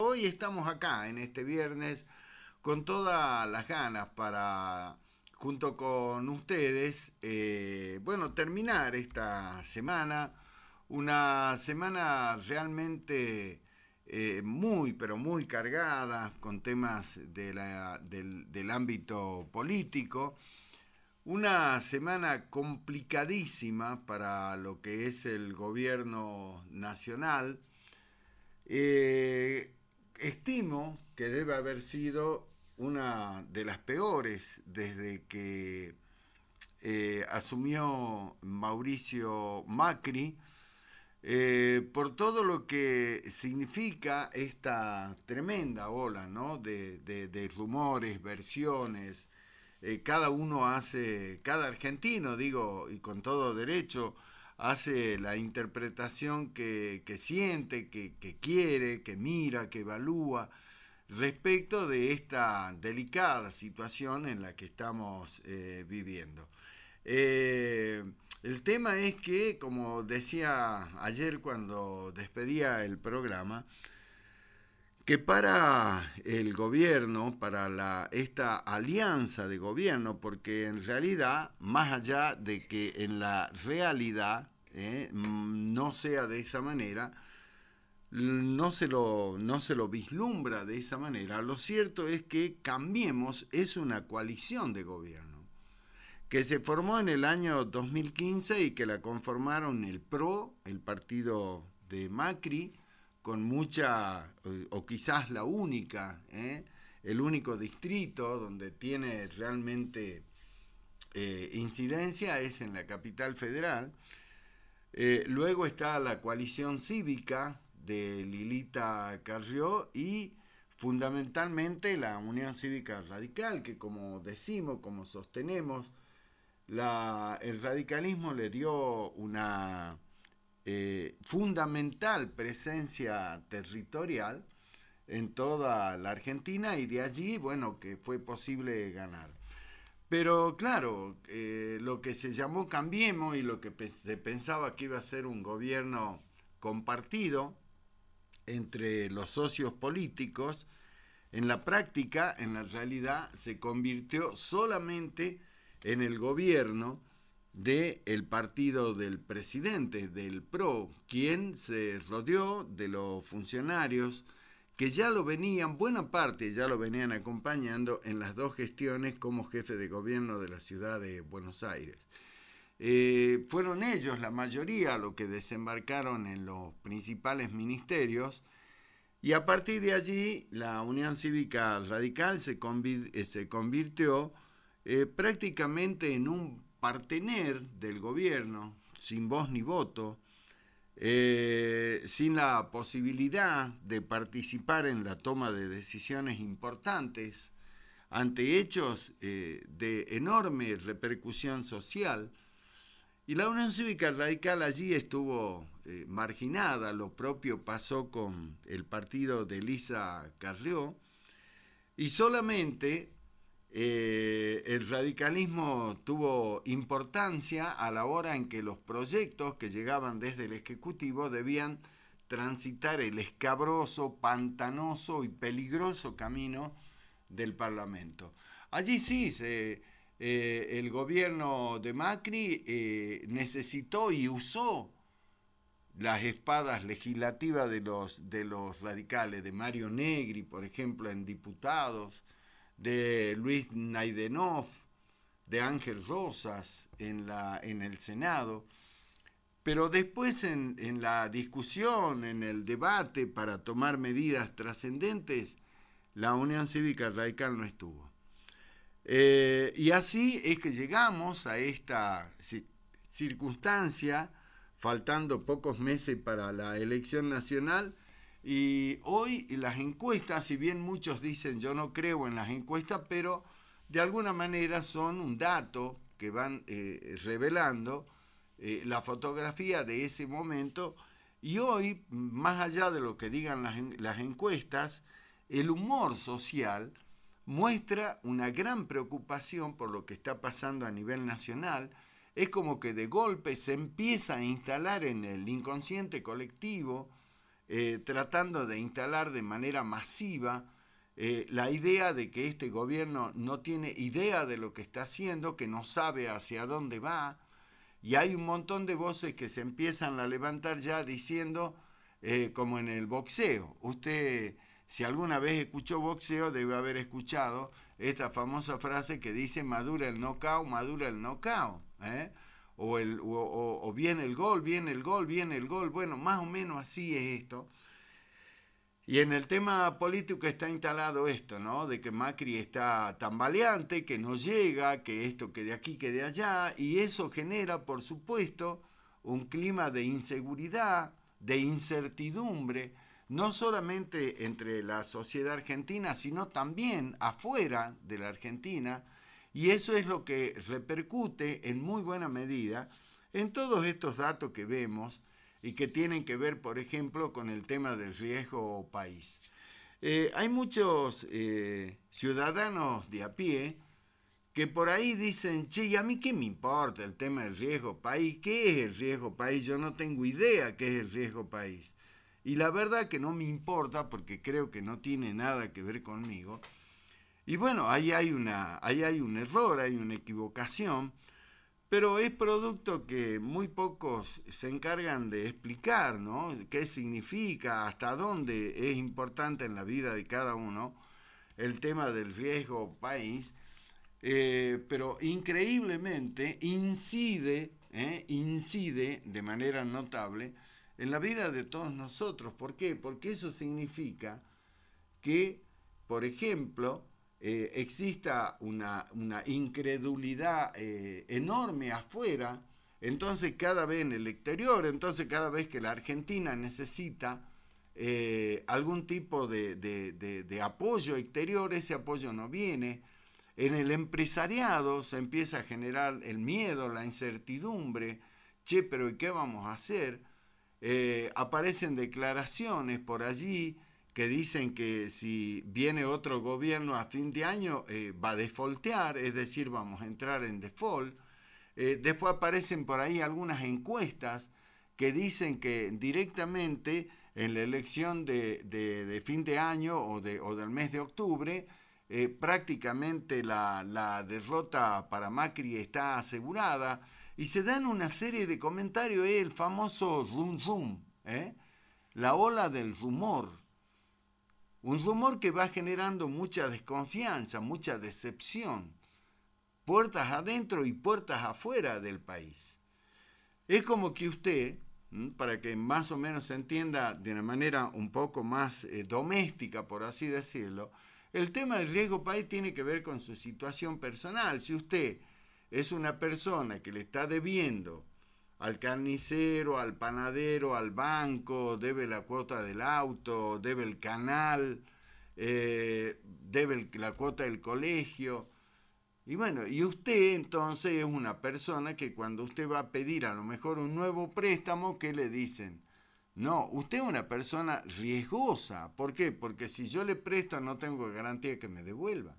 hoy estamos acá en este viernes con todas las ganas para, junto con ustedes, bueno, terminar esta semana, una semana realmente muy, pero muy cargada con temas del ámbito político. Una semana complicadísima para lo que es el gobierno nacional. Eh, Estimo que debe haber sido una de las peores desde que asumió Mauricio Macri, por todo lo que significa esta tremenda ola, ¿no? de rumores, versiones. Cada uno hace, cada argentino, digo, y con todo derecho, hace la interpretación que siente, que quiere, que mira, que evalúa respecto de esta delicada situación en la que estamos viviendo. El tema es que, como decía ayer cuando despedía el programa, que para el gobierno, para esta alianza de gobierno, porque en realidad, más allá de que en la realidad no sea de esa manera, no se lo vislumbra de esa manera, lo cierto es que Cambiemos es una coalición de gobierno que se formó en el año 2015 y que la conformaron el PRO, el partido de Macri, con mucha, o quizás la única, el único distrito donde tiene realmente incidencia es en la capital federal. Luego está la coalición cívica de Lilita Carrió y fundamentalmente la Unión Cívica Radical, que como decimos, como sostenemos, el radicalismo le dio una fundamental presencia territorial en toda la Argentina y de allí, bueno, que fue posible ganar. Pero claro, lo que se llamó Cambiemos y lo que se pensaba que iba a ser un gobierno compartido entre los socios políticos, en la práctica, en la realidad, se convirtió solamente en el gobierno del partido del presidente, del PRO, quien se rodeó de los funcionarios que ya lo venían, buena parte ya lo venían acompañando en las dos gestiones como jefe de gobierno de la ciudad de Buenos Aires. Fueron ellos la mayoría los que desembarcaron en los principales ministerios y a partir de allí la Unión Cívica Radical se convirtió prácticamente en un partener del gobierno, sin voz ni voto, sin la posibilidad de participar en la toma de decisiones importantes ante hechos de enorme repercusión social. Y la Unión Cívica Radical allí estuvo marginada. Lo propio pasó con el partido de Elisa Carrió. Y solamente el radicalismo tuvo importancia a la hora en que los proyectos que llegaban desde el Ejecutivo debían transitar el escabroso, pantanoso y peligroso camino del Parlamento. Allí sí el gobierno de Macri necesitó y usó las espadas legislativas de los radicales, de Mario Negri, por ejemplo, en diputados, de Luis Naidenov, de Ángel Rosas en el Senado. Pero después en la discusión, en el debate para tomar medidas trascendentes, la Unión Cívica Radical no estuvo. Y así es que llegamos a esta circunstancia, faltando pocos meses para la elección nacional, y hoy las encuestas, si bien muchos dicen yo no creo en las encuestas, pero de alguna manera son un dato que van revelando la fotografía de ese momento, y hoy, más allá de lo que digan las encuestas, el humor social muestra una gran preocupación por lo que está pasando a nivel nacional. Es como que de golpe se empieza a instalar en el inconsciente colectivo tratando de instalar de manera masiva la idea de que este gobierno no tiene idea de lo que está haciendo, que no sabe hacia dónde va, y hay un montón de voces que se empiezan a levantar ya diciendo, como en el boxeo, usted si alguna vez escuchó boxeo debe haber escuchado esta famosa frase que dice madura el knockout, ¿eh? O viene el gol, viene el gol, viene el gol, bueno, más o menos así es esto. Y en el tema político está instalado esto, ¿no? De que Macri está tambaleante, que no llega, que esto, que de aquí, que de allá, y eso genera, por supuesto, un clima de inseguridad, de incertidumbre, no solamente entre la sociedad argentina, sino también afuera de la Argentina, y eso es lo que repercute en muy buena medida en todos estos datos que vemos, y que tienen que ver, por ejemplo, con el tema del riesgo país. Hay muchos ciudadanos de a pie que por ahí dicen, che, ¿y a mí qué me importa el tema del riesgo país? ¿Qué es el riesgo país? Yo no tengo idea qué es el riesgo país. Y la verdad que no me importa porque creo que no tiene nada que ver conmigo. Y bueno, ahí hay un error, hay una equivocación, pero es producto que muy pocos se encargan de explicar, ¿no? ¿Qué significa? ¿Hasta dónde es importante en la vida de cada uno el tema del riesgo país? Pero increíblemente incide de manera notable en la vida de todos nosotros. ¿Por qué? Porque eso significa que, por ejemplo, exista una incredulidad enorme afuera, entonces cada vez en el exterior, entonces cada vez que la Argentina necesita algún tipo de apoyo exterior, ese apoyo no viene. En el empresariado se empieza a generar el miedo, la incertidumbre, che, pero ¿y qué vamos a hacer? Aparecen declaraciones por allí que dicen que si viene otro gobierno a fin de año va a defaultear, es decir, vamos a entrar en default. Después aparecen por ahí algunas encuestas que dicen que directamente en la elección de fin de año o del mes de octubre, prácticamente la derrota para Macri está asegurada, y se dan una serie de comentarios, el famoso rum rum, la ola del rumor. Un rumor que va generando mucha desconfianza, mucha decepción, puertas adentro y puertas afuera del país. Es como que usted, para que más o menos se entienda de una manera un poco más doméstica, por así decirlo, el tema del riesgo país tiene que ver con su situación personal. Si usted es una persona que le está debiendo al carnicero, al panadero, al banco, debe la cuota del auto, debe el canal, debe la cuota del colegio. Y bueno, y usted entonces es una persona que cuando usted va a pedir a lo mejor un nuevo préstamo, ¿qué le dicen? No, usted es una persona riesgosa. ¿Por qué? Porque si yo le presto no tengo garantía que me devuelva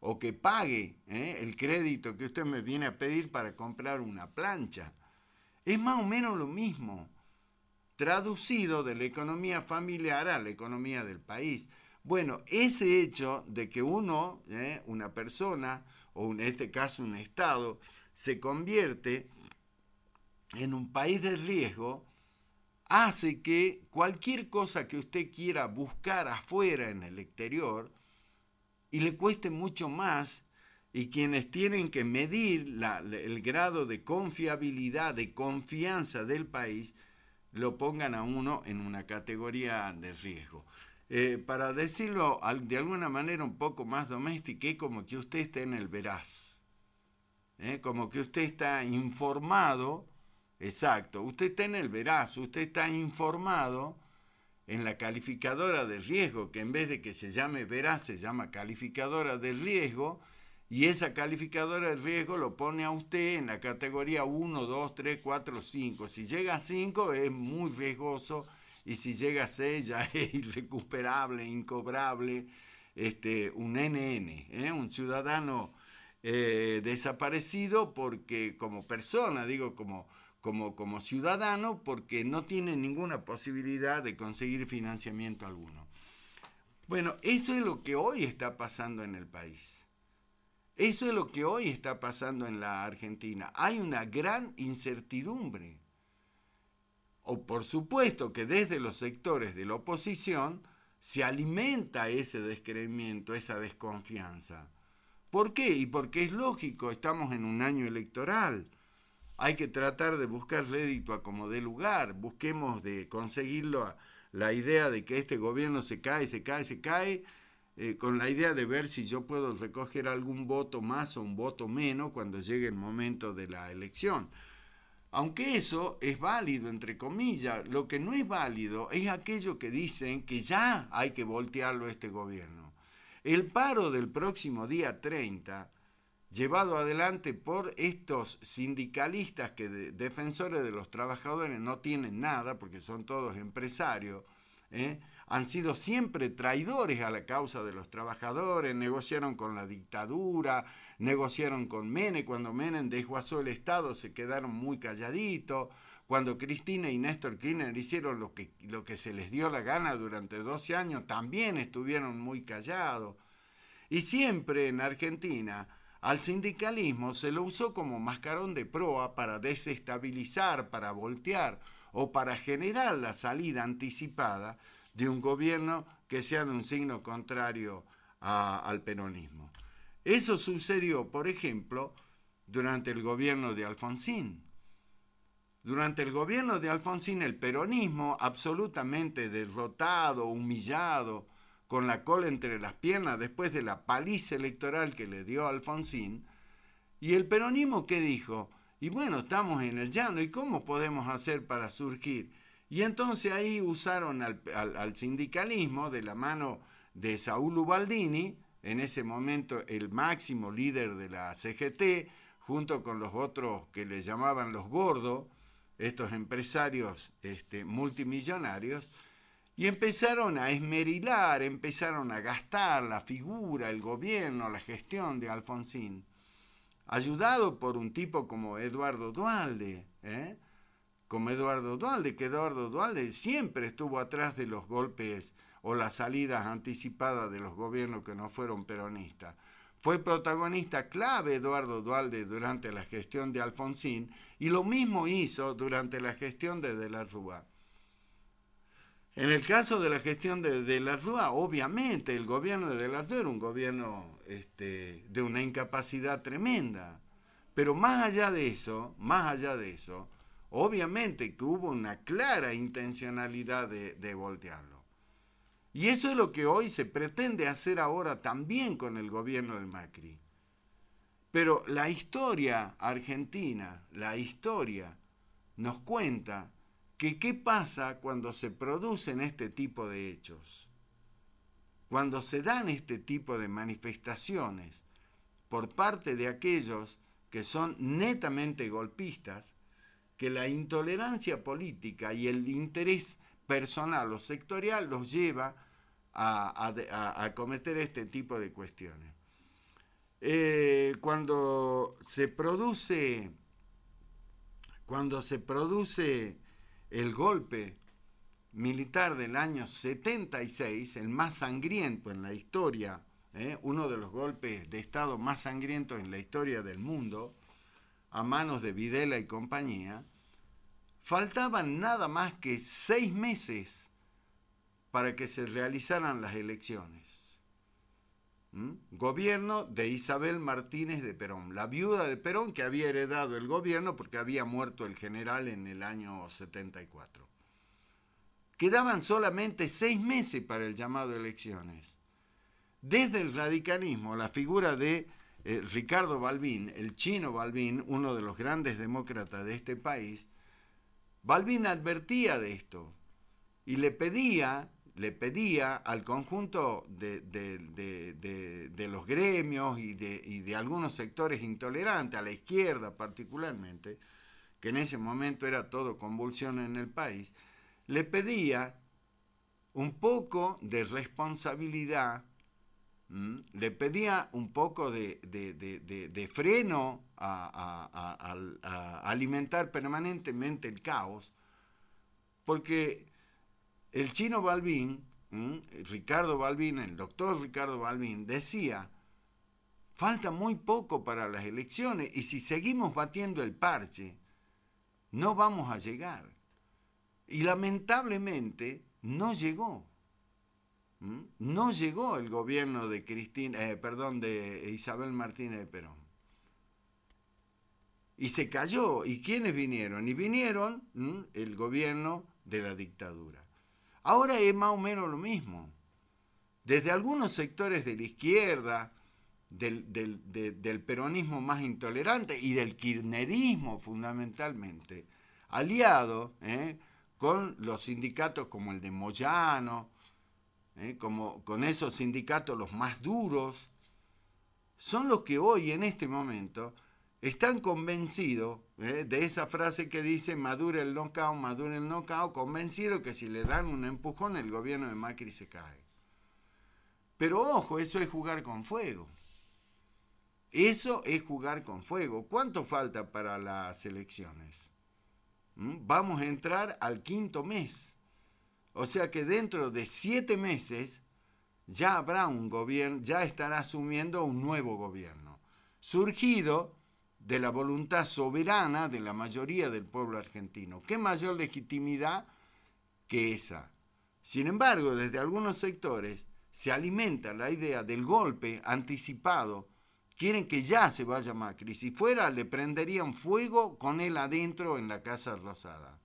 o que pague el crédito que usted me viene a pedir para comprar una plancha. Es más o menos lo mismo, traducido de la economía familiar a la economía del país. Bueno, ese hecho de que uno, una persona, o en este caso un Estado, se convierte en un país de riesgo, hace que cualquier cosa que usted quiera buscar afuera en el exterior, y le cueste mucho más, y quienes tienen que medir el grado de confiabilidad, de confianza del país, lo pongan a uno en una categoría de riesgo. Para decirlo de alguna manera un poco más doméstica, es como que usted está en el veraz, como que usted está informado, exacto, usted está en el veraz, usted está informado en la calificadora de riesgo, que en vez de que se llame veraz, se llama calificadora de riesgo, y esa calificadora de riesgo lo pone a usted en la categoría 1, 2, 3, 4, 5. Si llega a 5 es muy riesgoso, y si llega a 6 ya es irrecuperable, incobrable, un NN, un ciudadano desaparecido, porque como persona, digo, como como ciudadano porque no tienen ninguna posibilidad de conseguir financiamiento alguno. Bueno, eso es lo que hoy está pasando en el país. Eso es lo que hoy está pasando en la Argentina. Hay una gran incertidumbre. O por supuesto que desde los sectores de la oposición se alimenta ese descreimiento, esa desconfianza. ¿Por qué? Y porque es lógico, estamos en un año electoral. Hay que tratar de buscar rédito a como dé lugar. Busquemos de conseguirlo, la idea de que este gobierno se cae, con la idea de ver si yo puedo recoger algún voto más o un voto menos cuando llegue el momento de la elección. Aunque eso es válido, entre comillas, lo que no es válido es aquello que dicen que ya hay que voltearlo a este gobierno. El paro del próximo día 30, llevado adelante por estos sindicalistas que defensores de los trabajadores no tienen nada, porque son todos empresarios, han sido siempre traidores a la causa de los trabajadores, negociaron con la dictadura, negociaron con Menem, cuando Menem desguazó el Estado se quedaron muy calladitos, cuando Cristina y Néstor Kirchner hicieron lo que se les dio la gana durante 12 años, también estuvieron muy callados. Y siempre en Argentina al sindicalismo se lo usó como mascarón de proa para desestabilizar, para voltear o para generar la salida anticipada de un gobierno que sea de un signo contrario al peronismo. Eso sucedió, por ejemplo, durante el gobierno de Alfonsín. Durante el gobierno de Alfonsín, el peronismo, absolutamente derrotado, humillado, con la cola entre las piernas después de la paliza electoral que le dio Alfonsín, y el peronismo, ¿qué dijo? Y bueno, estamos en el llano, ¿y cómo podemos hacer para surgir? Y entonces ahí usaron al sindicalismo de la mano de Saúl Ubaldini, en ese momento el máximo líder de la CGT, junto con los otros que le llamaban los gordos, estos empresarios multimillonarios, y empezaron a esmerilar, empezaron a gastar la figura, el gobierno, la gestión de Alfonsín, ayudado por un tipo como Eduardo Duhalde, que Eduardo Duhalde siempre estuvo atrás de los golpes o las salidas anticipadas de los gobiernos que no fueron peronistas. Fue protagonista clave Eduardo Duhalde durante la gestión de Alfonsín y lo mismo hizo durante la gestión de la Rúa. En el caso de la gestión de la Rúa, obviamente el gobierno de la Rúa era un gobierno de una incapacidad tremenda. Pero más allá de eso, obviamente que hubo una clara intencionalidad de voltearlo. Y eso es lo que hoy se pretende hacer ahora también con el gobierno de Macri. Pero la historia argentina, la historia nos cuenta que qué pasa cuando se producen este tipo de hechos, cuando se dan este tipo de manifestaciones por parte de aquellos que son netamente golpistas, que la intolerancia política y el interés personal o sectorial los lleva a cometer este tipo de cuestiones. Cuando se produce el golpe militar del año 76, el más sangriento en la historia, uno de los golpes de Estado más sangrientos en la historia del mundo, a manos de Videla y compañía, faltaban nada más que 6 meses para que se realizaran las elecciones. Gobierno de Isabel Martínez de Perón, la viuda de Perón que había heredado el gobierno porque había muerto el general en el año 74. Quedaban solamente 6 meses para el llamado a elecciones. Desde el radicalismo, la figura de Ricardo Balbín, el chino Balbín, uno de los grandes demócratas de este país, Balbín advertía de esto y le pedía al conjunto de los gremios y de algunos sectores intolerantes, a la izquierda particularmente, que en ese momento era todo convulsión en el país, le pedía un poco de responsabilidad, le pedía un poco de freno a alimentar permanentemente el caos, porque el chino Balbín, Ricardo Balbín, el doctor Ricardo Balbín, decía, falta muy poco para las elecciones y si seguimos batiendo el parche, no vamos a llegar. Y lamentablemente no llegó. No llegó el gobierno de de Isabel Martínez de Perón. Y se cayó. ¿Y quiénes vinieron? Y vinieron el gobierno de la dictadura. Ahora es más o menos lo mismo. Desde algunos sectores de la izquierda, del peronismo más intolerante y del kirchnerismo fundamentalmente, aliado con los sindicatos como el de Moyano, con esos sindicatos los más duros, son los que hoy en este momento están convencidos de esa frase que dice madura el knockout, convencido que si le dan un empujón el gobierno de Macri se cae. Pero ojo, eso es jugar con fuego. Eso es jugar con fuego. ¿Cuánto falta para las elecciones? Vamos a entrar al 5.º mes. O sea que dentro de 7 meses ya habrá un gobierno, ya estará asumiendo un nuevo gobierno, surgido de la voluntad soberana de la mayoría del pueblo argentino. ¿Qué mayor legitimidad que esa? Sin embargo, desde algunos sectores se alimenta la idea del golpe anticipado. Quieren que ya se vaya Macri. Si fuera, le prenderían fuego con él adentro en la Casa Rosada.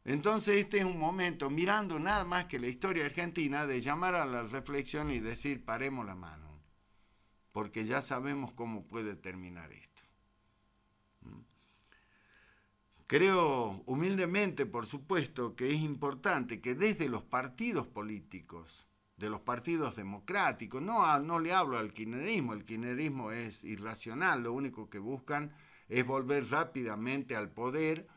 Entonces este es un momento, mirando nada más que la historia argentina, de llamar a la reflexión y decir, paremos la mano, porque ya sabemos cómo puede terminar esto. Creo humildemente, por supuesto, que es importante que desde los partidos políticos, de los partidos democráticos, no le hablo al kirchnerismo, el kirchnerismo es irracional, lo único que buscan es volver rápidamente al poder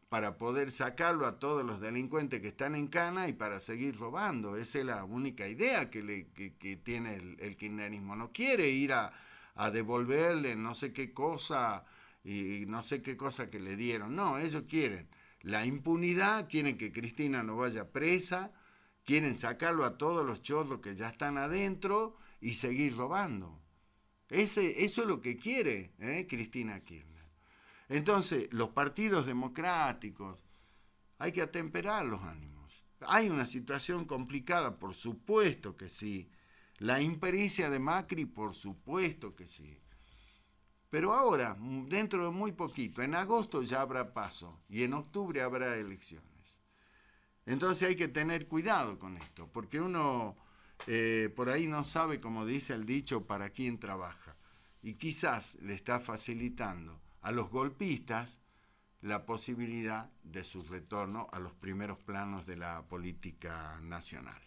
para poder sacarlo a todos los delincuentes que están en cana y para seguir robando. Esa es la única idea que tiene el kirchnerismo. No quiere ir a devolverle no sé qué cosa y no sé qué cosa que le dieron. No, ellos quieren la impunidad, quieren que Cristina no vaya presa, quieren sacarlo a todos los chorros que ya están adentro y seguir robando. Eso es lo que quiere Cristina Kirchner. Entonces, los partidos democráticos, hay que atemperar los ánimos. Hay una situación complicada, por supuesto que sí. La impericia de Macri, por supuesto que sí. Pero ahora, dentro de muy poquito, en agosto ya habrá paso y en octubre habrá elecciones. Entonces hay que tener cuidado con esto, porque uno por ahí no sabe, como dice el dicho, para quién trabaja. Y quizás le está facilitando a los golpistas la posibilidad de su retorno a los primeros planos de la política nacional.